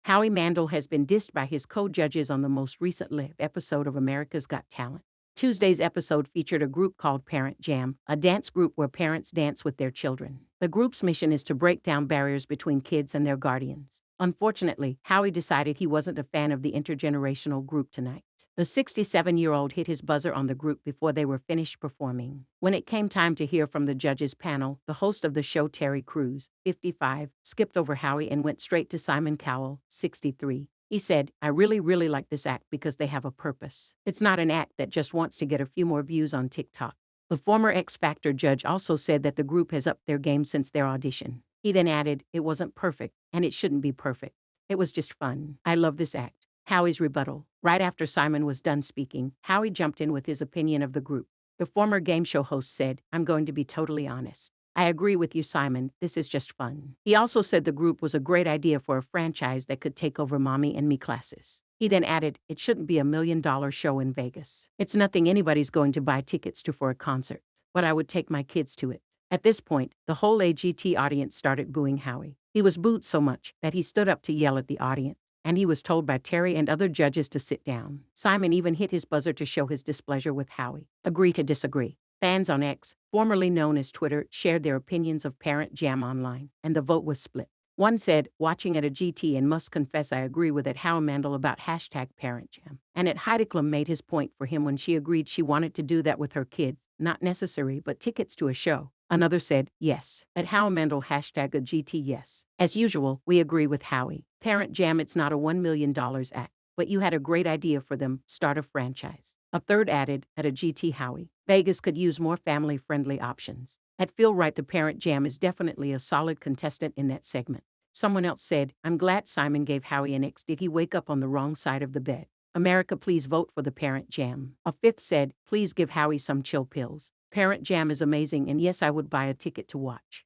Howie Mandel has been dissed by his co-judges on the most recent live episode of America's Got Talent. Tuesday's episode featured a group called Parent Jam, a dance group where parents dance with their children. The group's mission is to break down barriers between kids and their guardians. Unfortunately, Howie decided he wasn't a fan of the intergenerational group tonight. The 67-year-old hit his buzzer on the group before they were finished performing. When it came time to hear from the judges panel, the host of the show, Terry Crews, 55, skipped over Howie and went straight to Simon Cowell, 63. He said, "I really like this act because they have a purpose. It's not an act that just wants to get a few more views on TikTok." The former X Factor judge also said that the group has upped their game since their audition. He then added, "It wasn't perfect, and it shouldn't be perfect. It was just fun. I love this act." Howie's rebuttal. Right after Simon was done speaking, Howie jumped in with his opinion of the group. The former game show host said, "I'm going to be totally honest. I agree with you, Simon. This is just fun." He also said the group was a great idea for a franchise that could take over Mommy and Me classes. He then added, "It shouldn't be $1 million show in Vegas. It's nothing anybody's going to buy tickets to for a concert, but I would take my kids to it." At this point, the whole AGT audience started booing Howie. He was booed so much that he stood up to yell at the audience, and he was told by Terry and other judges to sit down. Simon even hit his buzzer to show his displeasure with Howie. Agree to disagree. Fans on X, formerly known as Twitter, shared their opinions of Parent Jam online, and the vote was split. One said, "Watching at a GT and must confess I agree with it Howie Mandel about #ParentJam. And at Heideclam made his point for him when she agreed she wanted to do that with her kids, not necessary but tickets to a show." Another said, "Yes. At Howie Mandel #AGT yes. As usual, we agree with Howie. Parent Jam, it's not a $1 million act, but you had a great idea for them, start a franchise." A third added, "At a GT Howie, Vegas could use more family-friendly options." At Feel Right, the Parent Jam is definitely a solid contestant in that segment. Someone else said, "I'm glad Simon gave Howie an X. Did he wake up on the wrong side of the bed? America, please vote for the Parent Jam." A fifth said, "Please give Howie some chill pills. Parent Jam is amazing and yes, I would buy a ticket to watch."